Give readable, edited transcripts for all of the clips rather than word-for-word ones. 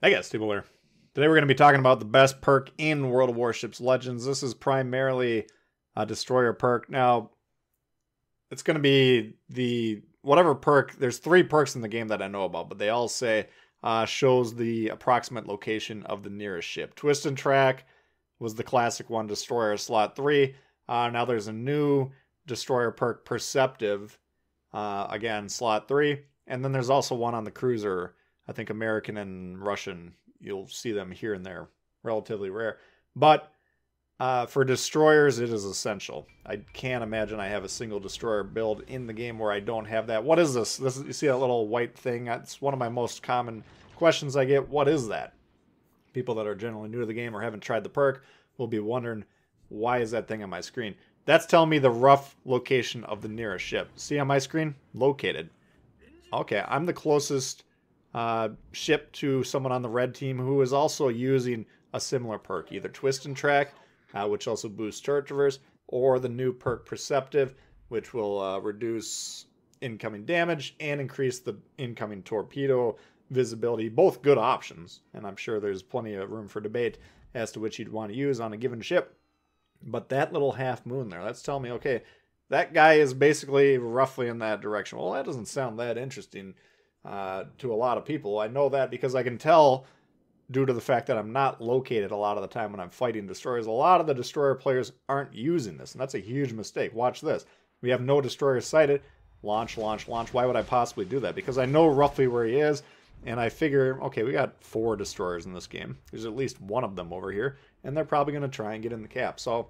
Hey guys, Steve Miller. Today we're going to be talking about the best perk in World of Warships Legends. This is primarily a destroyer perk. Now, it's going to be the whatever perk. There's 3 perks in the game that I know about, but they all say shows the approximate location of the nearest ship. Twist and Track was the classic one, destroyer slot 3. Now there's a new destroyer perk, Perceptive, again slot 3, and then there's also one on the cruiser. I think American and Russian, you'll see them here and there, relatively rare. But for destroyers, it is essential. I can't imagine I have a single destroyer build in the game where I don't have that. What is this? You see that little white thing? That's one of my most common questions I get. What is that? People that are generally new to the game or haven't tried the perk will be wondering, why is that thing on my screen? That's telling me the rough location of the nearest ship. See on my screen? Located. Okay, I'm the closest ship to someone on the red team who is also using a similar perk, either Twist and Track, which also boosts turret traverse, or the new perk Perceptive, which will reduce incoming damage and increase the incoming torpedo visibility. Both good options, and I'm sure there's plenty of room for debate as to which you'd want to use on a given ship. But that little half moon there, that's telling me, okay, that guy is basically roughly in that direction. Well, that doesn't sound that interesting to a lot of people. I know that because I can tell, due to the fact that I'm not located a lot of the time when I'm fighting destroyers, a lot of the destroyer players aren't using this, and that's a huge mistake. Watch this. We have no destroyers sighted. Launch, launch, launch. Why would I possibly do that? Because I know roughly where he is, and I figure, okay, we got 4 destroyers in this game. There's at least one of them over here, and they're probably going to try and get in the cap. So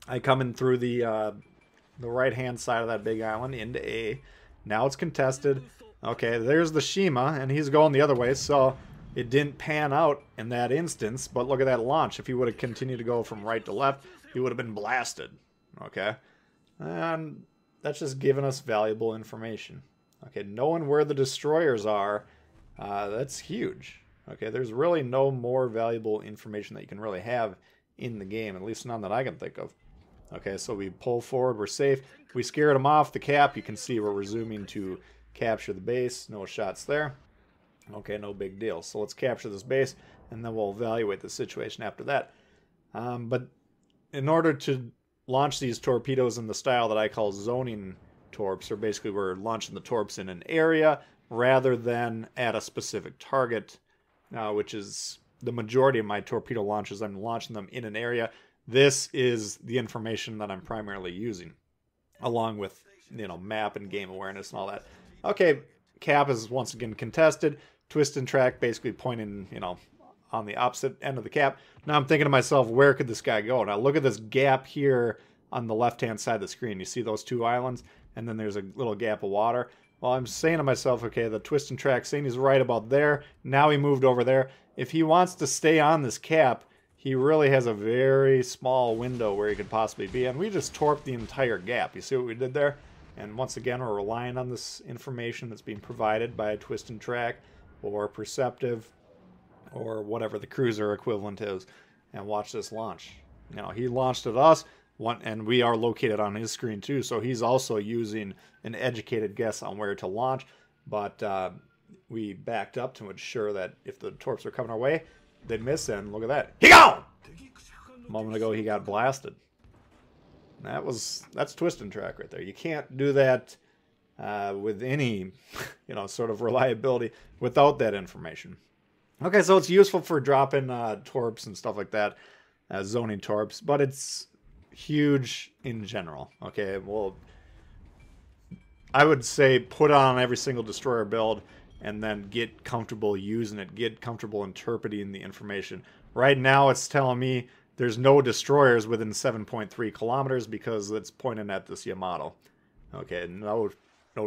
I come in through the right-hand side of that big island into A. Now it's contested. Okay, there's the Shima, and he's going the other way, so it didn't pan out in that instance, but look at that launch. If he would have continued to go from right to left, he would have been blasted. Okay? And that's just giving us valuable information. Okay, knowing where the destroyers are, that's huge. Okay, there's really no more valuable information that you can really have in the game, at least none that I can think of. Okay, so we pull forward, we're safe. We scared him off the cap. You can see we're resuming to capture the base. No shots there. Okay, no big deal. So let's capture this base, and then we'll evaluate the situation after that. But in order to launch these torpedoes in the style that I call zoning torps, or basically we're launching the torps in an area rather than at a specific target, which is the majority of my torpedo launches. I'm launching them in an area. This is the information that I'm primarily using, along with, map and game awareness and all that. Okay, cap is once again contested. Twist and Track basically pointing, on the opposite end of the cap. Now I'm thinking to myself, where could this guy go? Now look at this gap here on the left-hand side of the screen. You see those 2 islands, and then there's a little gap of water. Well, I'm saying to myself, okay, the Twist and Track saying he's right about there. Now he moved over there. If he wants to stay on this cap, he really has a very small window where he could possibly be. And we just torped the entire gap. You see what we did there? And once again, we're relying on this information that's being provided by Twist and Track or Perceptive or whatever the cruiser equivalent is. And watch this launch. He launched at us, and we are located on his screen too, so he's also using an educated guess on where to launch. But we backed up to ensure that if the torps are coming our way, they'd miss, and look at that. He gone! A moment ago, he got blasted. That's Twist and Track right there. You can't do that with any, sort of reliability without that information. Okay, so it's useful for dropping torps and stuff like that, zoning torps, but it's huge in general. Okay, well, I would say put on every single destroyer build and then get comfortable using it, get comfortable interpreting the information. Right now, it's telling me there's no destroyers within 7.3 kilometers because it's pointing at this Yamato. Okay, no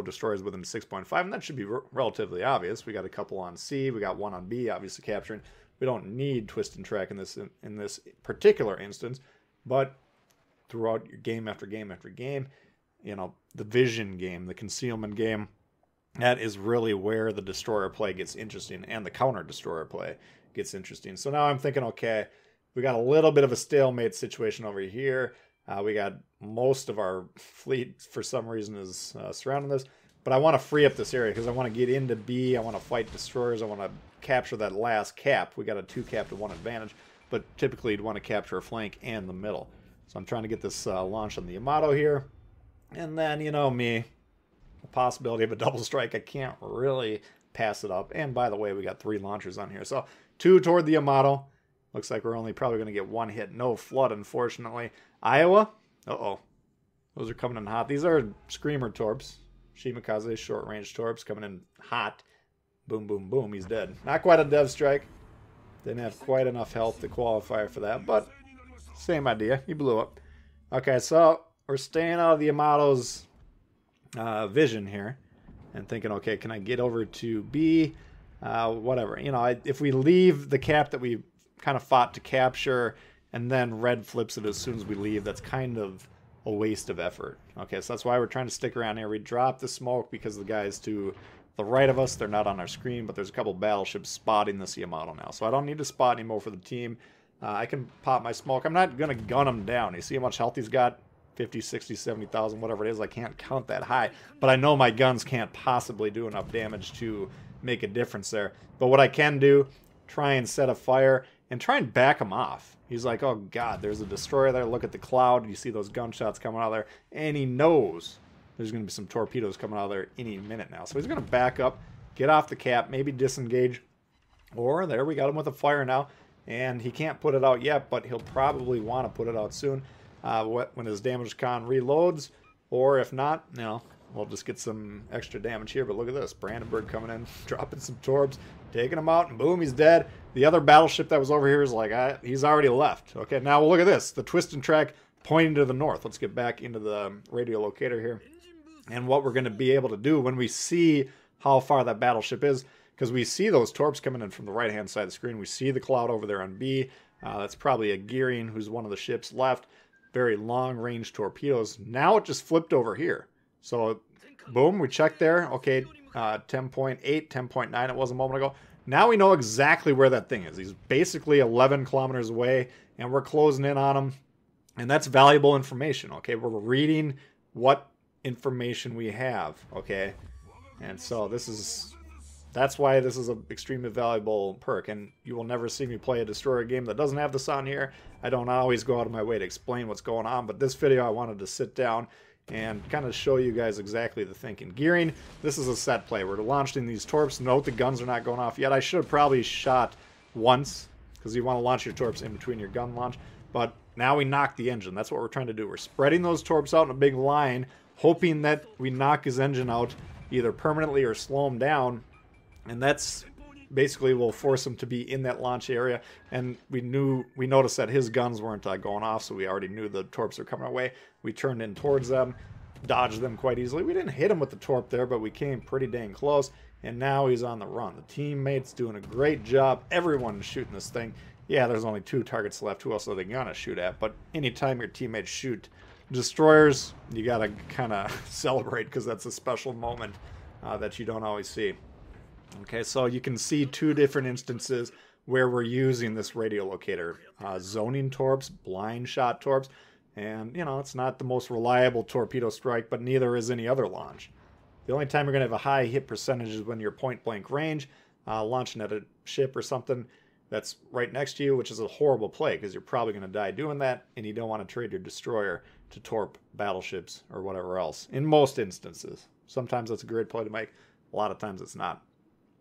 destroyers within 6.5, and that should be relatively obvious. We got a couple on C, we got one on B, obviously capturing. We don't need Twist and Track in this particular instance, but throughout your game after game after game, the vision game, the concealment game, that is really where the destroyer play gets interesting, and the counter destroyer play gets interesting. So now I'm thinking, okay, we got a little bit of a stalemate situation over here. We got most of our fleet, for some reason, is surrounding this. But I want to free up this area because I want to get into B. I want to fight destroyers. I want to capture that last cap. We got a 2 cap to 1 advantage, but typically you'd want to capture a flank and the middle. So I'm trying to get this launch on the Yamato here. And then, you know me, the possibility of a double strike, I can't really pass it up. And by the way, we got 3 launchers on here. So 2 toward the Yamato. Looks like we're only probably going to get 1 hit. No flood, unfortunately. Iowa. Uh-oh. Those are coming in hot. These are Screamer torps. Shimakaze short-range torps coming in hot. Boom, boom, boom. He's dead. Not quite a dev strike. Didn't have quite enough health to qualify for that, but same idea. He blew up. Okay, so we're staying out of the Yamato's vision here and thinking, okay, can I get over to B? Whatever. You know, if we leave the cap that we kind of fought to capture and then red flips it as soon as we leave, that's kind of a waste of effort. Okay, so that's why we're trying to stick around here. We drop the smoke because the guys to the right of us, they're not on our screen, but there's a couple battleships spotting this Yamato now. So I don't need to spot anymore for the team. I can pop my smoke. I'm not going to gun him down. You see how much health he's got? 50, 60, 70,000, whatever it is. I can't count that high. But I know my guns can't possibly do enough damage to make a difference there. But what I can do, try and set a fire and try and back him off. He's like, oh God, there's a destroyer there. Look at the cloud. You see those gunshots coming out of there. And he knows there's going to be some torpedoes coming out of there any minute now. So he's going to back up, get off the cap, maybe disengage. Or there, we got him with a fire now. And he can't put it out yet, but he'll probably want to put it out soon when his damage con reloads. Or if not, you know, we'll just get some extra damage here. But look at this. Brandenburg coming in, dropping some torps, taking him out, and boom, he's dead. The other battleship that was over here is like, he's already left. Okay, now look at this. The twist and track pointing to the north. Let's get back into the radio locator here. And what we're going to be able to do when we see how far that battleship is, because we see those torps coming in from the right-hand side of the screen. We see the cloud over there on B. That's probably a Gearing, who's one of the ships left. Very long-range torpedoes. Now it just flipped over here. So, boom, we checked there. Okay, 10.8, 10.9 it was a moment ago. Now we know exactly where that thing is. He's basically 11 kilometers away, and we're closing in on him. And that's valuable information, okay? We're reading what information we have, okay? And so that's why this is an extremely valuable perk, and you will never see me play a destroyer game that doesn't have this on here. I don't always go out of my way to explain what's going on, but this video I wanted to sit down and kind of show you guys exactly the thinking. Gearing, this is a set play. We're launching these torps. Note the guns are not going off yet. I should have probably shot once, because you want to launch your torps in between your gun launch, but now we knock the engine. That's what we're trying to do. We're spreading those torps out in a big line, hoping that we knock his engine out either permanently or slow him down. And that's basically will force him to be in that launch area. And we noticed that his guns weren't going off, so we already knew the torps were coming our way. We turned in towards them, dodged them quite easily. We didn't hit him with the torp there, but we came pretty dang close. And now he's on the run. The teammate's doing a great job. Everyone's shooting this thing. Yeah, there's only 2 targets left. Who else are they gonna shoot at? But anytime your teammates shoot destroyers, you gotta kind of celebrate, because that's a special moment that you don't always see. Okay, so you can see 2 different instances where we're using this radio locator. Zoning torps, blind shot torps, and, you know, it's not the most reliable torpedo strike, but neither is any other launch. The only time you're going to have a high hit percentage is when you're point-blank range, launching at a ship or something that's right next to you, which is a horrible play, because you're probably going to die doing that, and you don't want to trade your destroyer to torp battleships or whatever else, in most instances. Sometimes that's a great play to make. A lot of times it's not.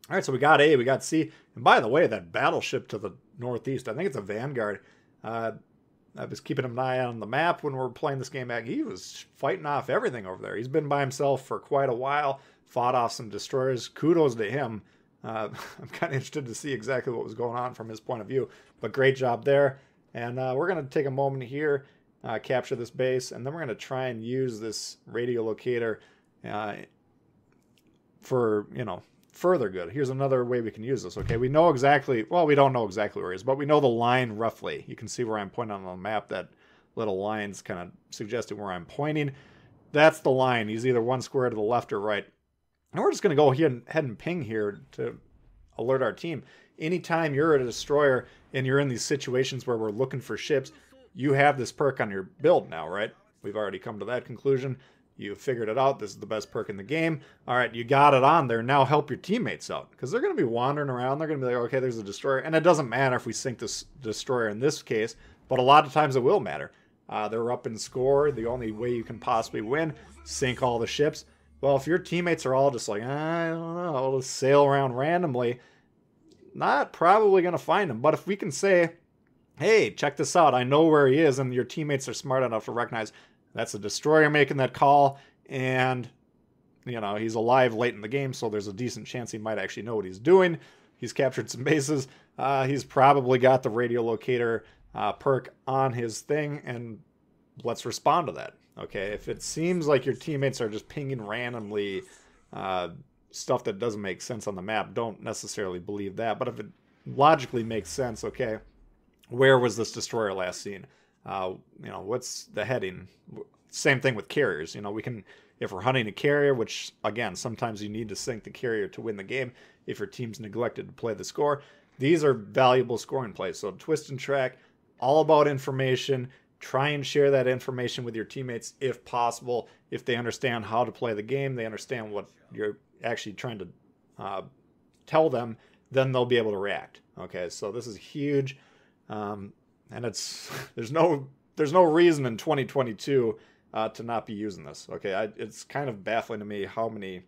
All right, so we got A, we got C. And by the way, that battleship to the northeast, I think it's a Vanguard. I was keeping an eye on the map when we were playing this game back. He was fighting off everything over there. He's been by himself for quite a while, fought off some destroyers. Kudos to him. I'm kind of interested to see exactly what was going on from his point of view. But great job there. And we're going to take a moment here, capture this base, and then we're going to try and use this radio locator for, you know, further good. Here's another way we can use this. Okay, we know exactly, well, we don't know exactly where he is, but we know the line roughly. You can see where I'm pointing on the map. That little line's kind of suggesting where I'm pointing. That's the line. He's either 1 square to the left or right. And we're just going to go ahead and ping here to alert our team. Anytime you're a destroyer and you're in these situations where we're looking for ships, you have this perk on your build now, right? We've already come to that conclusion. You figured it out. This is the best perk in the game. All right, you got it on there. Now help your teammates out because they're going to be wandering around. They're going to be like, okay, there's a destroyer. And it doesn't matter if we sink this destroyer in this case, but a lot of times it will matter. They're up in score. The only way you can possibly win, sink all the ships. Well, if your teammates are all just like, I don't know, I'll just sail around randomly, not probably going to find him. But if we can say, hey, check this out, I know where he is, and your teammates are smart enough to recognize that's a destroyer making that call, and, you know, he's alive late in the game, so there's a decent chance he might actually know what he's doing. He's captured some bases. He's probably got the radio locator perk on his thing, and let's respond to that. Okay, if it seems like your teammates are just pinging randomly stuff that doesn't make sense on the map, don't necessarily believe that. But if it logically makes sense, okay, where was this destroyer last seen? You know, what's the heading? Same thing with carriers. You know, we can, if we're hunting a carrier, which again, sometimes you need to sink the carrier to win the game if your team's neglected to play the score. These are valuable scoring plays. So twist and track, all about information. Try and share that information with your teammates if possible. If they understand how to play the game, they understand what you're actually trying to tell them, then they'll be able to react. Okay, so this is huge. And it's there's no reason in 2022 to not be using this. Okay, it's kind of baffling to me how many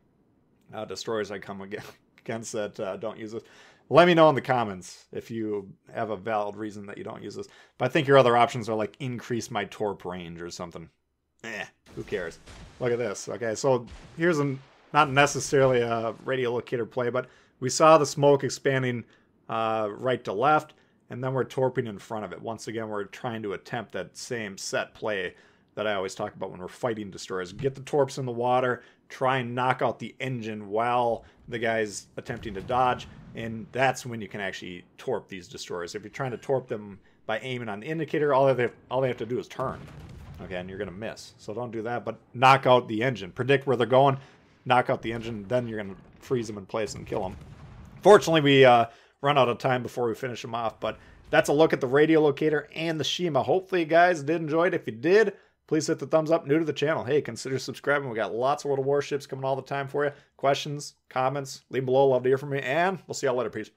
destroyers I come against that don't use this. Let me know in the comments if you have a valid reason that you don't use this. But I think your other options are like increase my torp range or something. Who cares? Look at this. Okay, so here's not necessarily a radio locator play, but we saw the smoke expanding right to left. And then we're torping in front of it. Once again, we're trying to attempt that same set play that I always talk about when we're fighting destroyers. Get the torps in the water, try and knock out the engine while the guy's attempting to dodge, and that's when you can actually torp these destroyers. If you're trying to torp them by aiming on the indicator, all they have to do is turn. Okay, and you're going to miss. So don't do that, but knock out the engine. Predict where they're going, knock out the engine, then you're going to freeze them in place and kill them. Fortunately, we run out of time before we finish them off, but that's a look at the radio locator and the Shima. Hopefully you guys did enjoy it. If you did, please hit the thumbs up. New to the channel, hey, consider subscribing. We got lots of World of Warships coming all the time for you. Questions, comments, leave them below. Love to hear from you, and we'll see y'all later. Peace.